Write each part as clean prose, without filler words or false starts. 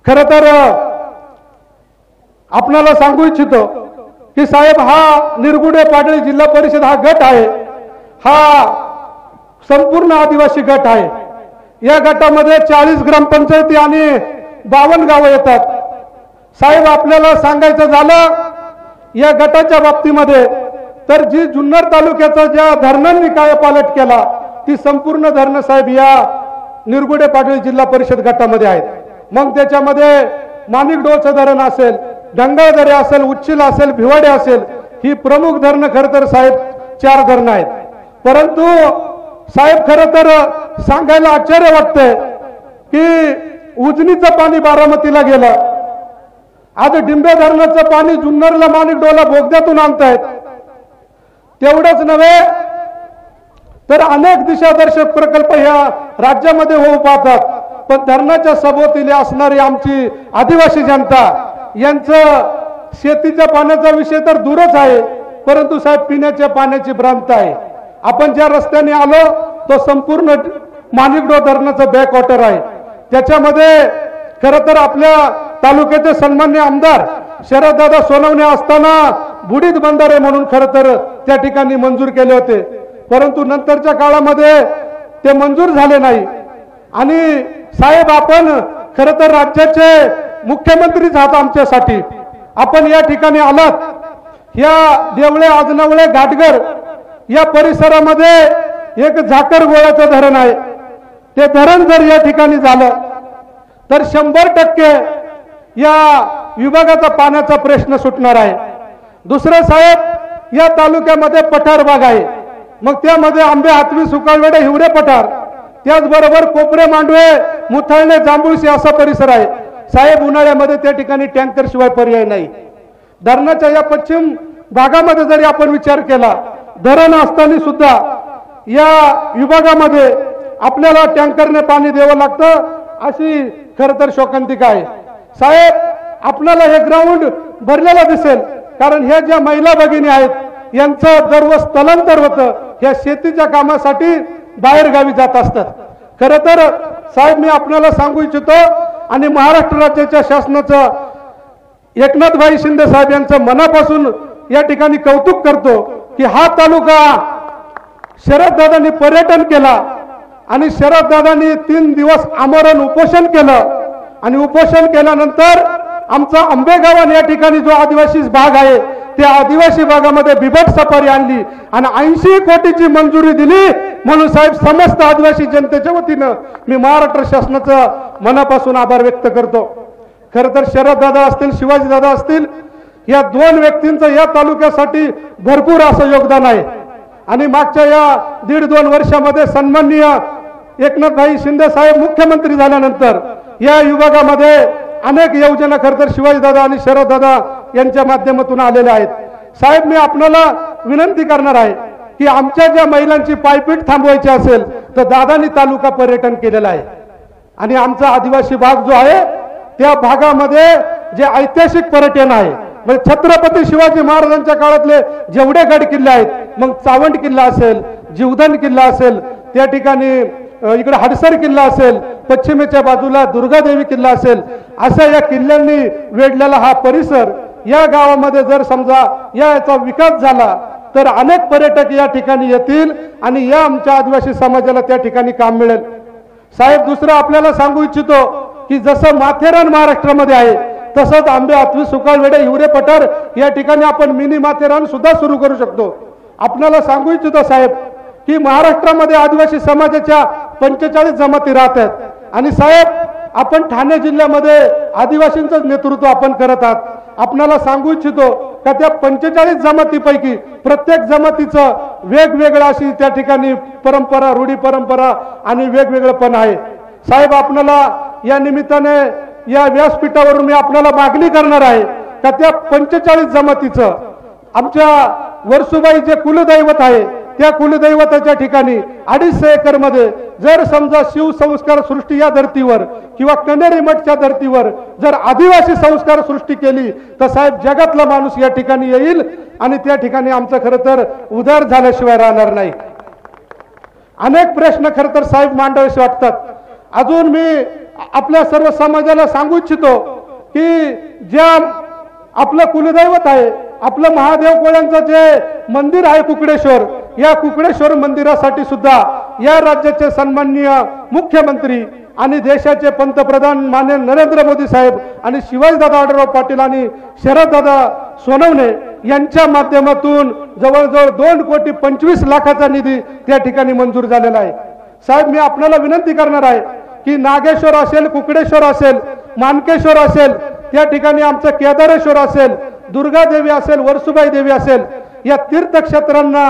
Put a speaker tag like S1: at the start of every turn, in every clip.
S1: खरं तर आपल्याला सांगू इच्छितो की साहेब, हा निरगुडे पाडळी जिल्हा परिषद हा गट आहे, हा संपूर्ण आदिवासी गट आहे। या गटामध्ये 40 ग्रामपंचायती आणि 52 गावं येतात। साहेब, आपल्याला सांगायचं झालं या गटाच्या बाबतीमध्ये तर जी जुन्नर तालुक्याचा ज्या धरणांनी कायापालट केला ती संपूर्ण धरणं साहेब या निरगुडे पाडळी जिल्हा परिषद गटामध्ये आहेत। मग त्याच्यामध्ये माणिकडोळचं धरण असेल, डंगाळदरे असेल, उच्चिल असेल, भिवाडे असेल, ही प्रमुख धरणं खरं तर साहेब 4 धरणं आहेत। परंतु साहेब, खरं तर सांगायला आश्चर्य वाटतंय की उजनीचं पाणी बारामतीला गेलं, आज डिंबे धरणाचं पाणी जुन्नरला माणिकडोळला बोगद्यातून आणतायत। तेवढंच नव्हे तर अनेक दिशादर्शक प्रकल्प ह्या राज्यामध्ये होऊ पाहतात, पण धरणाच्या सभोवतीला असणारी आमची आदिवासी जनता यांचं शेतीच्या पाण्याचा विषय तर दूरच आहे, परंतु साहेब पिण्याच्या पाण्याची भ्रांत आहे। आपण ज्या रस्त्याने आलो तो संपूर्ण माणिकडोळ धरणाचं बॅकवॉटर आहे। त्याच्यामध्ये खरं तर आपल्या तालुक्याचे सन्मान्य आमदार शरददादा सोनवणे असताना बुडीत बंधारे म्हणून खरं तर त्या ठिकाणी मंजूर केले होते, परंतु नंतरच्या काळामध्ये ते मंजूर झाले नाही। आणि साहेब, आपण खरं तर राज्याचे मुख्यमंत्रीच आहात आमच्यासाठी, आपण या ठिकाणी आलात, या देवळे आजनवळे घाटघर या परिसरामध्ये एक झाकर गोळ्याचं धरण आहे। ते धरण जर या ठिकाणी झालं तर 100% या विभागाचा पाण्याचा प्रश्न सुटणार आहे। दुसरं साहेब, या तालुक्यामध्ये पठार भाग आहे, मग त्यामध्ये आंबे, हातवी, सुकाळवेडे, हिवरे पठार, त्याचबरोबर कोपरे, मांडवे, मुथळणे, जांभूळशी असा परिसर आहे। साहेब, उन्हाळ्यामध्ये त्या ठिकाणी टँकर शिवाय पर्याय नाही। धरणाच्या या पश्चिम भागामध्ये जरी आपण विचार केला, धरण असताना सुद्धा या विभागामध्ये आपल्याला टँकरने पाणी द्यावं लागतं, अशी खरं तर शोकांतिका आहे। साहेब, आपल्याला हे ग्राउंड भरलेलं दिसेल, कारण ह्या ज्या महिला भगिनी आहेत यांचं दररोज स्थलांतर होतं, ह्या शेतीच्या कामासाठी बाहेर गावी जात असतात। खरं तर साहेब, मी आपल्याला सांगू इच्छितो आणि महाराष्ट्र राज्याच्या शासनाचं एकनाथभाई शिंदे साहेब यांचं मनापासून या ठिकाणी कौतुक करतो की हा तालुका शरददादांनी पर्यटन केला आणि शरददादांनी 3 दिवस आमरण उपोषण केलं आणि उपोषण केल्यानंतर आमचा आंबेगाव या ठिकाणी जो आदिवासी भाग आहे त्या आदिवासी भागामध्ये बिबट सफारी आणली आणि 80 कोटीची मंजुरी दिली। म्हणून साहेब, समस्त आदिवासी जनतेच्या वतीनं मी महाराष्ट्र शासनाचं मनापासून आभार व्यक्त करतो। खरं तर शरददादा असतील, शिवाजीदादा असतील, या 2 व्यक्तींचं या तालुक्यासाठी भरपूर असं योगदान आहे। आणि मागच्या या 1.5-2 वर्षामध्ये सन्माननीय एकनाथभाई शिंदे साहेब मुख्यमंत्री झाल्यानंतर या विभागामध्ये अनेक योजना खरं तर शिवाजीदादा आणि शरददादा यांच्या माध्यमातून आलेल्या आहेत। साहेब, मी आपल्याला विनंती करणार आहे की आमच्या ज्या महिलांची पायपीट थांबवायची असेल तर दादांनी तालुका पर्यटन केलेलं आहे आणि आमचा आदिवासी भाग जो आहे त्या भागामध्ये जे ऐतिहासिक पर्यटन आहे, म्हणजे छत्रपती शिवाजी महाराजांच्या काळातले जेवढे गड किल्ले आहेत, मग चावंड किल्ला असेल, जीवधन किल्ला असेल, त्या ठिकाणी इकडे हडसर किल्ला असेल, पश्चिमेच्या बाजूला दुर्गादेवी किल्ला असेल, अशा या किल्ल्यांनी वेढलेला हा परिसर, या गावामध्ये जर समजा याचा विकास झाला तर अनेक पर्यटक या ठिकाणी येतील आणि या आमच्या आदिवासी समाजाला त्या ठिकाणी काम मिळेल। साहेब, दुसरं आपल्याला सांगू इच्छितो की जसं माथेरान महाराष्ट्रामध्ये आहे तसंच आंबे, हातवी, सुकाळवेडे, हिवरे पठार या ठिकाणी आपण मिनी माथेरान सुद्धा सुरू करू शकतो। आपल्याला सांगू इच्छितो साहेब की महाराष्ट्रामध्ये आदिवासी समाजाच्या 45 जमाती राहतात आणि साहेब, आपण ठाणे जिल्ह्यामध्ये आदिवासींचं नेतृत्व आपण करत आहात। आपल्याला सांगू इच्छितो का त्या 45 जमातीपैकी प्रत्येक जमातीचं वेगवेगळं अशी त्या ठिकाणी परंपरा, रूढी परंपरा आणि वेगवेगळेपण आहे। साहेब, आपल्याला या निमित्ताने या व्यासपीठावरून मी आपल्याला मागणी करणार आहे का त्या 45 जमातीचं आमच्या वर्सुबाई जे कुलदैवत आहे त्या कुलदैवताच्या ठिकाणी 250 एकर मध्ये जर समजा शिवसंस्कार सृष्टी या धर्तीवर किंवा कनेरी मठच्या धर्तीवर जर आदिवासी संस्कार सृष्टी केली तर साहेब, जगातला माणूस या ठिकाणी येईल आणि त्या ठिकाणी आमचं खरं तर उदार झाल्याशिवाय राहणार नाही। अनेक प्रश्न खरं तर साहेब मांडावेसे वाटतात। अजून मी आपल्या सर्व समाजाला सांगू इच्छितो की ज्या आपलं कुलदैवत आहे, आपलं महादेव कोळ्यांचं जे मंदिर आहे कुकडेश्वर, या कुकडेश्वर मंदिरासाठी सुद्धा या राज्याचे सन्माननीय मुख्यमंत्री आणि देशाचे पंतप्रधान माननीय नरेंद्र मोदी साहेब आणि शिवाजीदादा आढळराव पाटील आणि शरददादा सोनवणे यांच्या माध्यमातून जवळजवळ 2,25,00,000चा निधी त्या ठिकाणी मंजूर झालेला आहे। साहेब, मी आपल्याला विनंती करणार आहे की नागेश्वर असेल, कुकडेश्वर असेल, मानकेश्वर असेल, त्या ठिकाणी आमचं केदारेश्वर असेल, दुर्गा देवी असेल, वर्सुबाई देवी असेल, या तीर्थक्षेत्रांना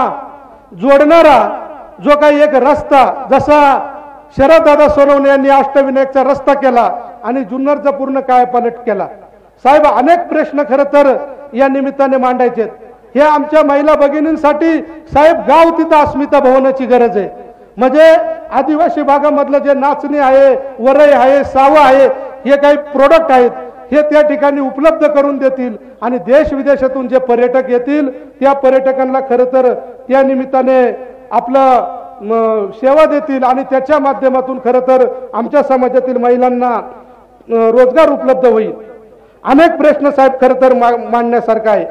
S1: जोडणारा जो काही एक रस्ता, जसा शरददादा सोनवणे यांनी अष्टविनायकचा रस्ता केला आणि जुन्नरचा पूर्ण कायापालट केला। साहेब, अनेक प्रश्न खरं तर या निमित्ताने मांडायचे। हे आमच्या महिला भगिनींसाठी साहेब गाव तिथं अस्मिता भवनाची गरज आहे। म्हणजे आदिवासी भागामधलं जे नाचणी आहे, वरई आहे, सावा आहे, हे काही प्रोडक्ट आहेत, हे त्या ठिकाणी उपलब्ध करून देतील आणि देश विदेशातून जे पर्यटक येतील त्या पर्यटकांना खरं तर त्या निमित्ताने आपलं सेवा देतील आणि त्याच्या माध्यमातून खरं तर आमच्या समाजातील महिलांना रोजगार उपलब्ध होईल। अनेक प्रश्न साहेब खरं तर मांडण्यासारखा आहे।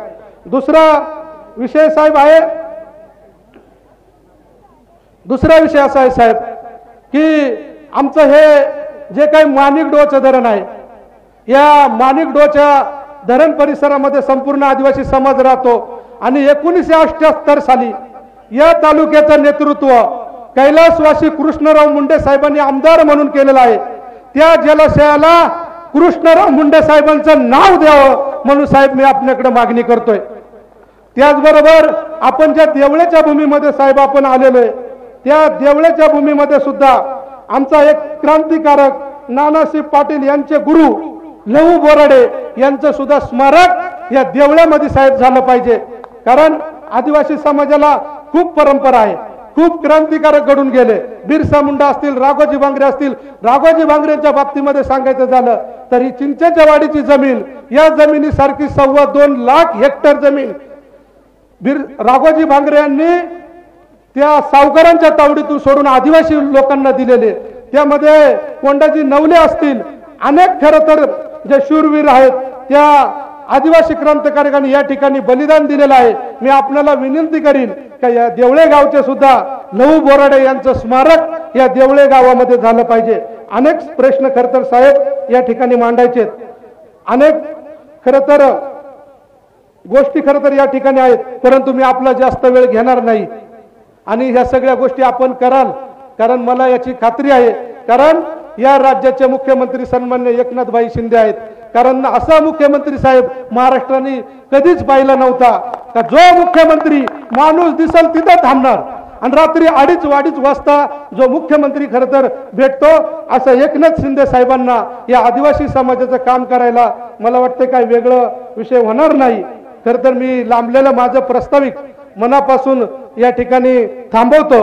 S1: दुसरा विषय असा आहे साहेब की आमचं हे जे काही माणिकडोचं धरण आहे, या माणिकडोच्या धरण परिसरामध्ये संपूर्ण आदिवासी समाज राहतो आणि 1978 साली या तालुक्याचं नेतृत्व कैलासवासी कृष्णराव मुंडे साहेबांनी आमदार म्हणून केलेलं आहे। त्या जलाशयाला कृष्णराव मुंडे साहेबांचं नाव द्यावं म्हणून साहेब मी आपल्याकडे मागणी करतोय। त्याचबरोबर आपण ज्या देवळ्याच्या भूमीमध्ये साहेब आपण आलेलो आहे, त्या देवळ्याच्या भूमीमध्ये सुद्धा आमचा एक क्रांतिकारक नानासाहेब पाटील यांचे गुरु लहू बोराडे यांचं सुद्धा स्मारक या देवळ्यामध्ये साहेब झालं पाहिजे। कारण आदिवासी समाजाला खूप परंपरा आहे, खूप क्रांतिकारक घडून गेले। बिरसा मुंडा असतील, राघोजी भांगरे असतील। राघोजी भांगरेंच्या बाबतीमध्ये सांगायचं झालं तर ही चिंचेच्या वाडीची जमीन, या जमिनीसारखी 2.25 लाख हेक्टर जमीन राघोजी भांगरे यांनी त्या सावकारांच्या तावडीतून सोडून आदिवासी लोकांना दिलेले। त्यामध्ये कोंडाजी नवले असतील, अनेक खरं तर जे शूरवीर आहेत त्या आदिवासी क्रांतिकारकांनी या ठिकाणी बलिदान दिलेलं आहे। मी आपल्याला विनंती करीन की या देवळे गावचे सुद्धा लहू बोराडे यांचं स्मारक या देवळे गावामध्ये झालं पाहिजे। अनेक प्रश्न खरं तर साहेब या ठिकाणी मांडायचे, अनेक खरं तर गोष्टी खरं तर या ठिकाणी आहेत, परंतु मी आपला जास्त वेळ घेणार नाही आणि ह्या सगळ्या गोष्टी आपण कराल, कारण मला याची खात्री आहे। कारण या राज्याचे मुख्यमंत्री सन्माननीय एकनाथभाई शिंदे आहेत। कारण असा मुख्यमंत्री साहेब महाराष्ट्राने कधीच पाहिला नव्हता का जो मुख्यमंत्री माणूस दिसल तिथं थांबणार आणि रात्री 2:30 वाजता जो मुख्यमंत्री खरं तर भेटतो, असं एकनाथ शिंदे साहेबांना या आदिवासी समाजाचं काम करायला मला वाटतं काय वेगळं विषय होणार नाही। खरं तर मी लांबलेलं माझं प्रास्ताविक मनापासून या ठिकाणी थांबवतो।